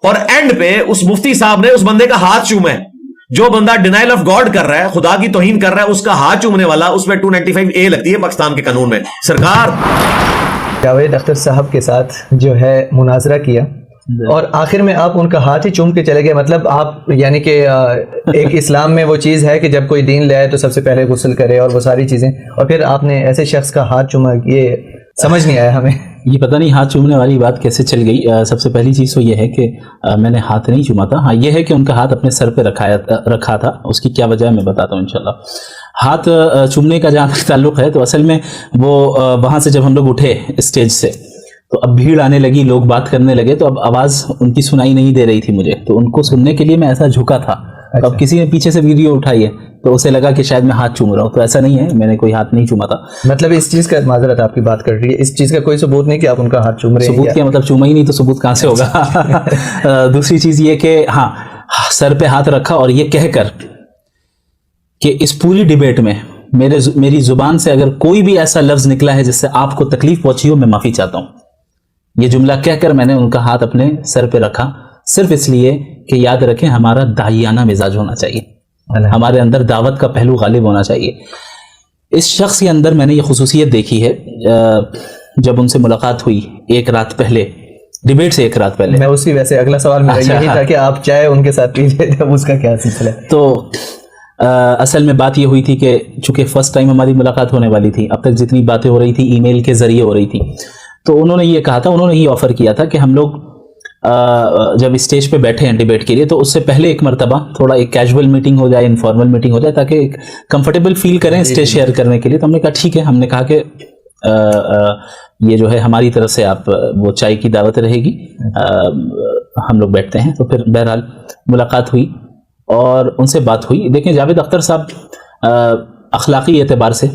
اور اینڈ پہ اس مفتی صاحب نے اس بندے کا ہاتھ چوما ہے. جو بندہ ڈینائل آف گاڈ کر رہا ہے, خدا کی توہین کر رہا ہے, اس کا ہاتھ چومنے والا اس پہ 295A لگتی ہے پاکستان کے قانون میں. سرکار جاوید اختر صاحب کے ساتھ جو ہے مناظرہ کیا اور آخر میں آپ ان کا ہاتھ ہی چوم کے چلے گئے. مطلب آپ یعنی کہ ایک اسلام میں وہ چیز ہے کہ جب کوئی دین لے آئے تو سب سے پہلے غسل کرے اور وہ ساری چیزیں, اور پھر آپ نے ایسے شخص کا ہاتھ چوما, یہ سمجھ نہیں آیا ہمیں. یہ پتہ نہیں ہاتھ چومنے والی بات کیسے چل گئی. سب سے پہلی چیز تو یہ ہے کہ میں نے ہاتھ نہیں چوما تھا. ہاں یہ ہے کہ ان کا ہاتھ اپنے سر پہ رکھا تھا. اس کی کیا وجہ ہے میں بتاتا ہوں انشاءاللہ. ہاتھ چومنے کا جہاں تک تعلق ہے تو اصل میں وہ وہاں سے جب ہم لوگ اٹھے اسٹیج سے تو اب بھیڑ آنے لگی, لوگ بات کرنے لگے, تو اب آواز ان کی سنائی نہیں دے رہی تھی مجھے, تو ان کو سننے کے لیے میں ایسا جھکا تھا. اب کسی نے پیچھے سے ویڈیو اٹھائی ہے تو اسے لگا کہ شاید میں ہاتھ چوم رہا ہوں, تو ایسا نہیں ہے, میں نے کوئی ہاتھ نہیں چوما تھا. مطلب اس چیز کا معذرت آپ کی بات کر رہی ہے, اس چیز کا کوئی ثبوت نہیں کہ آپ ان کا ہاتھ چوم رہے ہیں. ثبوت کیا مطلب چوما ہی نہیں تو ثبوت کہاں سے ہوگا. دوسری چیز یہ کہ ہاں سر پہ ہاتھ رکھا اور یہ کہہ کر کہ اس پوری ڈیبیٹ میں میری زبان سے اگر کوئی بھی ایسا لفظ نکلا ہے جس سے آپ کو تکلیف پہنچی ہو, میں معافی چاہتا ہوں. یہ جملہ کہہ کر میں نے ان کا ہاتھ اپنے سر پہ رکھا, صرف اس لیے کہ یاد رکھیں ہمارا داعیانہ مزاج ہونا چاہیے, ہمارے اندر دعوت کا پہلو غالب ہونا چاہیے. اس شخص کے اندر میں نے یہ خصوصیت دیکھی ہے. جب ان سے ملاقات ہوئی ایک رات پہلے, ڈیبیٹ سے ایک رات پہلے, میں اسی ویسے اگلا سوال میرا یہی تھا کہ آپ چائے ان کے ساتھ پیجیے, جب اس کا کیا سلسلہ ہے. تو اصل میں بات یہ ہوئی تھی کہ چونکہ فرسٹ ٹائم ہماری ملاقات ہونے والی تھی, اب تک جتنی باتیں ہو رہی تھی ای میل کے ذریعے ہو رہی تھی, تو انہوں نے یہ کہا تھا, انہوں نے یہ آفر کیا تھا کہ ہم لوگ جب اسٹیج پہ بیٹھے ہیں ڈیبیٹ کے لیے تو اس سے پہلے ایک مرتبہ تھوڑا ایک کیجول میٹنگ ہو جائے, انفارمل میٹنگ ہو جائے, تاکہ ایک کمفرٹیبل فیل کریں اسٹیج شیئر کرنے کے لیے. تو ہم نے کہا ٹھیک ہے. ہم نے کہا کہ یہ جو ہے ہماری طرف سے آپ وہ چائے کی دعوت رہے گی, ہم لوگ بیٹھتے ہیں. تو پھر بہرحال ملاقات ہوئی اور ان سے بات ہوئی. دیکھیں جاوید اختر صاحب اخلاقی اعتبار سے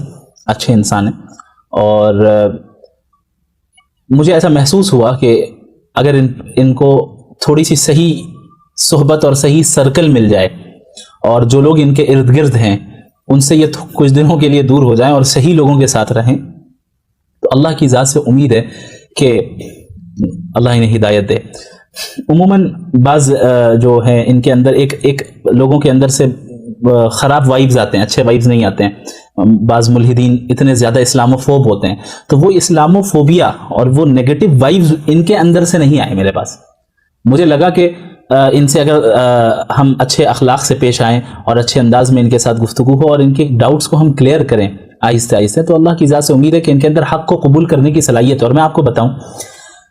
اچھے انسان ہیں, اور مجھے ایسا محسوس ہوا کہ اگر ان کو تھوڑی سی صحیح صحبت اور صحیح سرکل مل جائے اور جو لوگ ان کے ارد گرد ہیں ان سے یہ کچھ دنوں کے لیے دور ہو جائیں اور صحیح لوگوں کے ساتھ رہیں, تو اللہ کی ذات سے امید ہے کہ اللہ انہیں ہدایت دے. عموماً بعض جو ہیں ان کے اندر ایک لوگوں کے اندر سے خراب وائبز آتے ہیں, اچھے وائبز نہیں آتے ہیں. بعض ملحدین اتنے زیادہ اسلاموفوب ہوتے ہیں, تو وہ اسلاموفوبیا اور وہ نیگیٹو وائبز ان کے اندر سے نہیں آئے میرے پاس. مجھے لگا کہ ان سے اگر ہم اچھے اخلاق سے پیش آئیں اور اچھے انداز میں ان کے ساتھ گفتگو ہو اور ان کے ڈاؤٹس کو ہم کلیئر کریں آہستہ آہستہ, تو اللہ کی ذات سے امید ہے کہ ان کے اندر حق کو قبول کرنے کی صلاحیت ہے. اور میں آپ کو بتاؤں,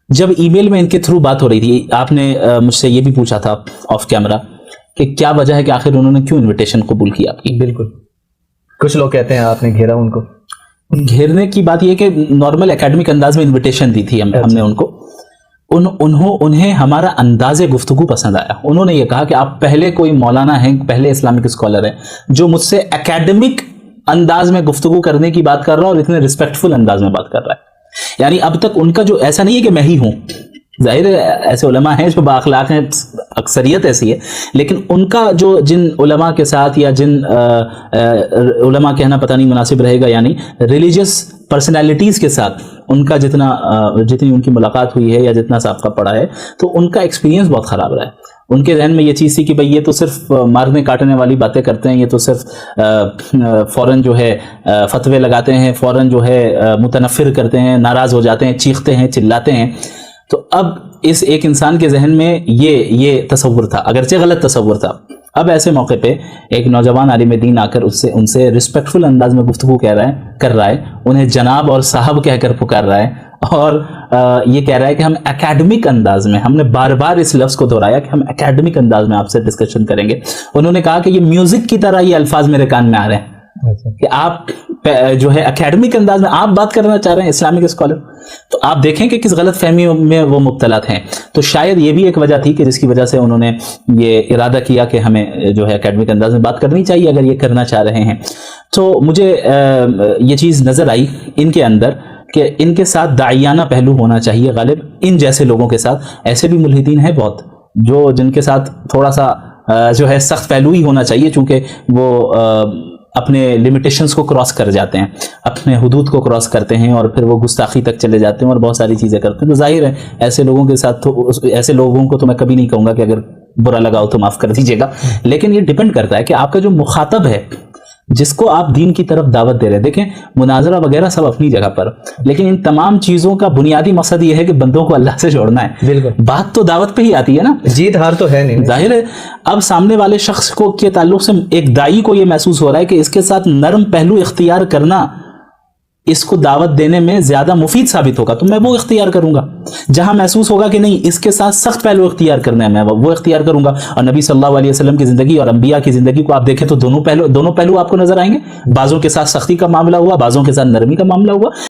جب ای میل میں ان کے تھرو بات ہو رہی تھی, آپ نے مجھ سے یہ بھی پوچھا تھا آف کیمرہ کہ کیا وجہ ہے کہ آخر انہوں نے کیوں انویٹیشن قبول کیا آپ کی. بالکل, کچھ لوگ کہتے ہیں آپ نے گھیرا ان کو. گھیرنے کی بات یہ کہ نارمل اکیڈمک انداز میں انویٹیشن دی تھی ہم نے ان کو. انہیں ہمارا انداز گفتگو پسند آیا. انہوں نے یہ کہا کہ آپ پہلے کوئی مولانا ہیں, پہلے اسلامک اسکالر ہیں جو مجھ سے اکیڈمک انداز میں گفتگو کرنے کی بات کر رہا اور اتنے رسپیکٹفل انداز میں بات کر رہا ہے. یعنی اب تک ان کا جو ایسا نہیں ہے کہ میں ہی ہوں, ظاہر ہے ایسے علماء ہیں جو بااخلاق ہیں, اکثریت ایسی ہے, لیکن ان کا جو جن علماء کے ساتھ یا جن علماء کہنا پتہ نہیں مناسب رہے گا, یعنی ریلیجیس پرسنالٹیز کے ساتھ ان کا جتنی ان کی ملاقات ہوئی ہے یا جتنا سابقہ پڑا ہے, تو ان کا ایکسپیرینس بہت خراب رہا ہے. ان کے ذہن میں یہ چیز تھی کہ بھئی یہ تو صرف مارنے کاٹنے والی باتیں کرتے ہیں, یہ تو صرف فوراً جو ہے فتوے لگاتے ہیں, فوراً جو ہے متنفر کرتے ہیں, ناراض ہو جاتے ہیں, چیختے ہیں, چلاتے ہیں. تو اب اس ایک انسان کے ذہن میں یہ تصور تھا, اگرچہ غلط تصور تھا. اب ایسے موقع پہ ایک نوجوان عالم دین آ کر ان سے رسپیکٹفل انداز میں گفتگو کر رہا ہے, انہیں جناب اور صاحب کہہ کر پکار رہا ہے, اور یہ کہہ رہا ہے کہ ہم اکیڈمک انداز میں, ہم نے بار بار اس لفظ کو دہرایا کہ ہم اکیڈمک انداز میں آپ سے ڈسکشن کریں گے. انہوں نے کہا کہ یہ میوزک کی طرح یہ الفاظ میرے کان میں آ رہے ہیں کہ آپ جو ہے اکیڈمک انداز میں آپ بات کرنا چاہ رہے ہیں اسلامک اسکالر. تو آپ دیکھیں کہ کس غلط فہمی میں وہ مبتلا ہیں. تو شاید یہ بھی ایک وجہ تھی کہ جس کی وجہ سے انہوں نے یہ ارادہ کیا کہ ہمیں جو ہے اکیڈمک انداز میں بات کرنی چاہیے اگر یہ کرنا چاہ رہے ہیں. تو مجھے یہ چیز نظر آئی ان کے اندر کہ ان کے ساتھ داعیانہ پہلو ہونا چاہیے غالب. ان جیسے لوگوں کے ساتھ, ایسے بھی ملحدین ہیں بہت جن کے ساتھ تھوڑا سا جو ہے سخت پہلو ہی ہونا چاہیے, چونکہ وہ اپنے لمیٹیشنز کو کراس کر جاتے ہیں, اپنے حدود کو کراس کرتے ہیں, اور پھر وہ گستاخی تک چلے جاتے ہیں اور بہت ساری چیزیں کرتے ہیں. تو ظاہر ہے ایسے لوگوں کے ساتھ تو ایسے لوگوں کو تو میں کبھی نہیں کہوں گا کہ اگر برا لگا ہو تو معاف کر دیجیے گا, لیکن یہ ڈیپینڈ کرتا ہے کہ آپ کا جو مخاطب ہے جس کو آپ دین کی طرف دعوت دے رہے ہیں. دیکھیں مناظرہ وغیرہ سب اپنی جگہ پر, لیکن ان تمام چیزوں کا بنیادی مقصد یہ ہے کہ بندوں کو اللہ سے جوڑنا ہے. بالکل, بات تو دعوت پہ ہی آتی ہے نا, جیت ہار تو ہے نہیں. ظاہر ہے اب سامنے والے شخص کو کے تعلق سے ایک دائی کو یہ محسوس ہو رہا ہے کہ اس کے ساتھ نرم پہلو اختیار کرنا اس کو دعوت دینے میں زیادہ مفید ثابت ہوگا, تو میں وہ اختیار کروں گا. جہاں محسوس ہوگا کہ نہیں اس کے ساتھ سخت پہلو اختیار کرنا ہے, میں وہ اختیار کروں گا. اور نبی صلی اللہ علیہ وسلم کی زندگی اور انبیاء کی زندگی کو آپ دیکھیں تو دونوں پہلو آپ کو نظر آئیں گے. بعضوں کے ساتھ سختی کا معاملہ ہوا, بعضوں کے ساتھ نرمی کا معاملہ ہوا.